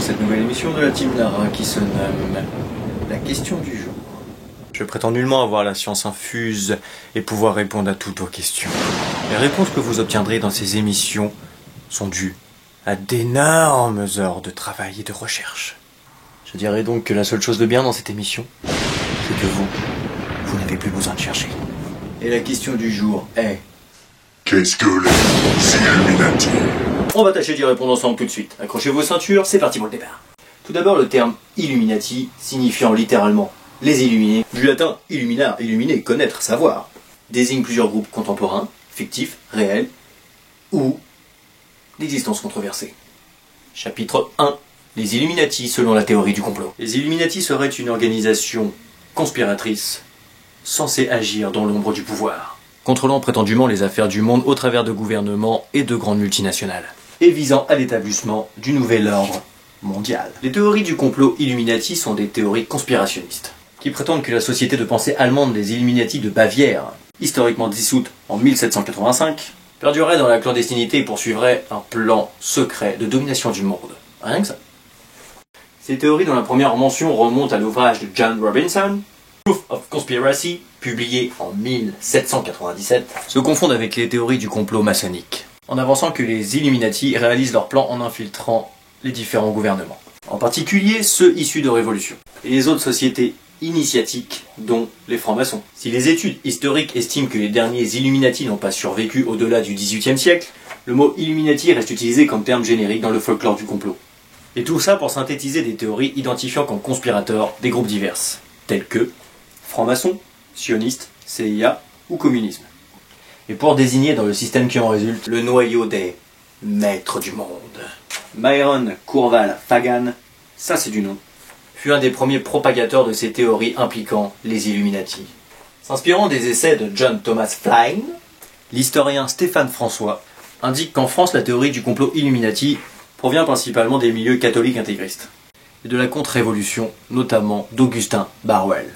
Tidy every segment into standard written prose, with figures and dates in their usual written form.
cette nouvelle émission de la Team Nara qui se nomme La question du jour. Je prétends nullement avoir la science infuse et pouvoir répondre à toutes vos questions. Les réponses que vous obtiendrez dans ces émissions sont dues à d'énormes heures de travail et de recherche. Je dirais donc que la seule chose de bien dans cette émission, c'est que vous n'avez plus besoin de chercher. Et la question du jour est... Qu'est-ce que les Illuminati? On va tâcher d'y répondre ensemble tout de suite. Accrochez vos ceintures, c'est parti pour le départ. Tout d'abord, le terme Illuminati, signifiant littéralement les illuminés, du latin illuminar, illuminer, connaître, savoir, désigne plusieurs groupes contemporains, fictifs, réels, ou d'existence controversée. Chapitre 1. Les Illuminati selon la théorie du complot. Les Illuminati seraient une organisation conspiratrice censée agir dans l'ombre du pouvoir, contrôlant prétendument les affaires du monde au travers de gouvernements et de grandes multinationales, et visant à l'établissement du nouvel ordre mondial. Les théories du complot Illuminati sont des théories conspirationnistes, qui prétendent que la société de pensée allemande des Illuminati de Bavière, historiquement dissoute en 1785, perdurerait dans la clandestinité et poursuivrait un plan secret de domination du monde. Rien que ça. Ces théories, dont la première mention remonte à l'ouvrage de John Robinson, Proof of Conspiracy, publié en 1797, se confondent avec les théories du complot maçonnique, en avançant que les Illuminati réalisent leurs plans en infiltrant les différents gouvernements, en particulier ceux issus de révolutions, et les autres sociétés initiatiques, dont les francs-maçons. Si les études historiques estiment que les derniers Illuminati n'ont pas survécu au-delà du XVIIIe siècle, le mot Illuminati reste utilisé comme terme générique dans le folklore du complot. Et tout ça pour synthétiser des théories identifiant comme conspirateurs des groupes divers, tels que francs-maçons, sionistes, CIA ou communisme. Et pour désigner dans le système qui en résulte le noyau des maîtres du monde. Myron Courval Fagan, ça c'est du nom, fut un des premiers propagateurs de ces théories impliquant les Illuminati. S'inspirant des essais de John Thomas Flynn, l'historien Stéphane François indique qu'en France la théorie du complot Illuminati provient principalement des milieux catholiques intégristes et de la contre-révolution, notamment d'Augustin Barwell.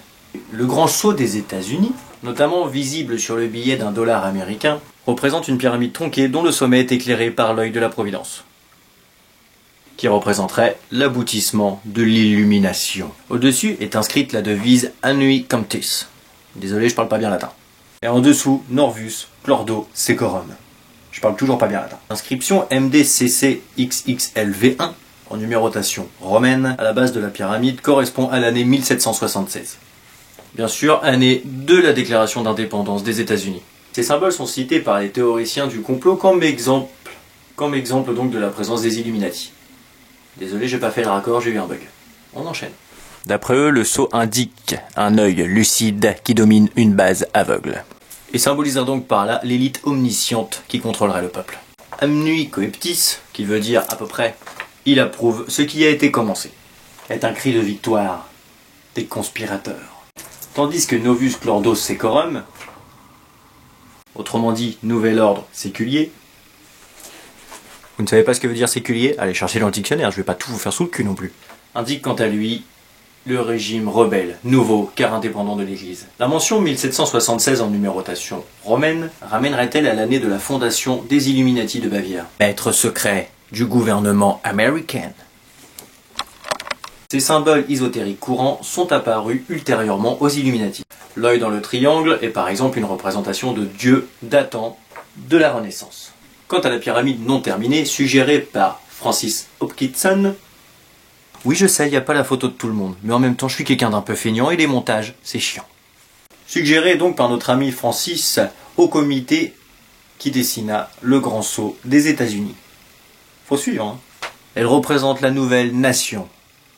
Le grand sceau des États-Unis, notamment visible sur le billet d'$1 américain, représente une pyramide tronquée dont le sommet est éclairé par l'œil de la Providence, qui représenterait l'aboutissement de l'illumination. Au-dessus est inscrite la devise Annui Comptis. Désolé, je parle pas bien latin. Et en dessous, Norvus Clordo Secorum. Je parle toujours pas bien latin. Inscription MDCCXXLV1, en numérotation romaine, à la base de la pyramide, correspond à l'année 1776. Bien sûr, année de la déclaration d'indépendance des États-Unis. Ces symboles sont cités par les théoriciens du complot comme exemple donc de la présence des Illuminati. Désolé, j'ai pas fait le raccord, j'ai eu un bug. On enchaîne. D'après eux, le sceau indique un œil lucide qui domine une base aveugle, et symbolisant donc par là l'élite omnisciente qui contrôlerait le peuple. Amnui coeptis, qui veut dire à peu près « il approuve ce qui a été commencé », est un cri de victoire des conspirateurs. Tandis que Novus Clordo Secorum, autrement dit nouvel ordre séculier, vous ne savez pas ce que veut dire séculier? Allez chercher dans le dictionnaire, je vais pas tout vous faire sous le cul non plus. Indique quant à lui le régime rebelle, nouveau car indépendant de l'Église. La mention 1776 en numérotation romaine ramènerait-elle à l'année de la fondation des Illuminati de Bavière, maître secret du gouvernement américain? Ces symboles ésotériques courants sont apparus ultérieurement aux Illuminati. L'œil dans le triangle est par exemple une représentation de Dieu datant de la Renaissance. Quant à la pyramide non terminée, suggérée par Francis Hopkinson, oui je sais, il n'y a pas la photo de tout le monde, mais en même temps je suis quelqu'un d'un peu feignant et les montages, c'est chiant. Suggérée donc par notre ami Francis au comité qui dessina le grand sceau des États-Unis. Faut suivre, hein. Elle représente la nouvelle nation,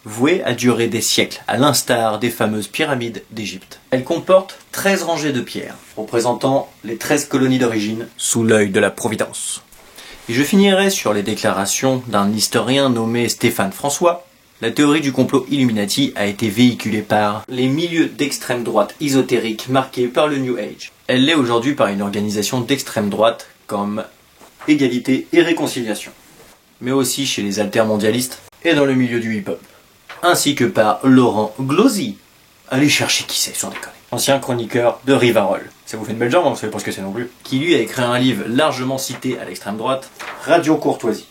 vouée à durer des siècles, à l'instar des fameuses pyramides d'Égypte. Elle comporte 13 rangées de pierres, représentant les 13 colonies d'origine, sous l'œil de la Providence. Et je finirai sur les déclarations d'un historien nommé Stéphane François. La théorie du complot Illuminati a été véhiculée par les milieux d'extrême droite ésotérique marqués par le New Age. Elle l'est aujourd'hui par une organisation d'extrême droite comme Égalité et Réconciliation, mais aussi chez les altermondialistes et dans le milieu du hip-hop, ainsi que par Laurent Glosy. Allez chercher qui c'est, sans déconner. Ancien chroniqueur de Rivarol. Ça vous fait une belle jambe, hein, vous savez pas ce que c'est non plus. Qui lui a écrit un livre largement cité à l'extrême droite, Radio Courtoisie.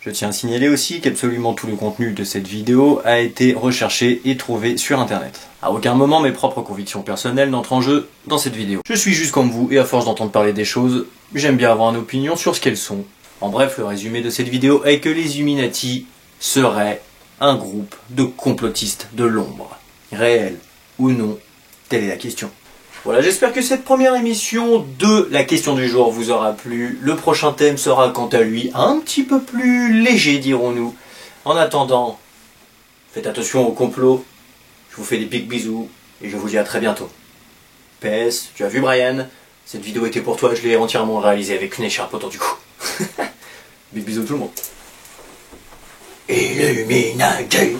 Je tiens à signaler aussi qu'absolument tout le contenu de cette vidéo a été recherché et trouvé sur internet. À aucun moment mes propres convictions personnelles n'entrent en jeu dans cette vidéo. Je suis juste comme vous et à force d'entendre parler des choses, j'aime bien avoir une opinion sur ce qu'elles sont. En bref, le résumé de cette vidéo est que les Illuminati seraient un groupe de complotistes de l'ombre. Réel ou non, telle est la question. Voilà, j'espère que cette première émission de la question du jour vous aura plu. Le prochain thème sera quant à lui un petit peu plus léger, dirons-nous. En attendant, faites attention au complot. Je vous fais des big bisous et je vous dis à très bientôt. PS, tu as vu Brian? Cette vidéo était pour toi, je l'ai entièrement réalisée avec une écharpe autour du cou. Big bisous tout le monde. Illuminati.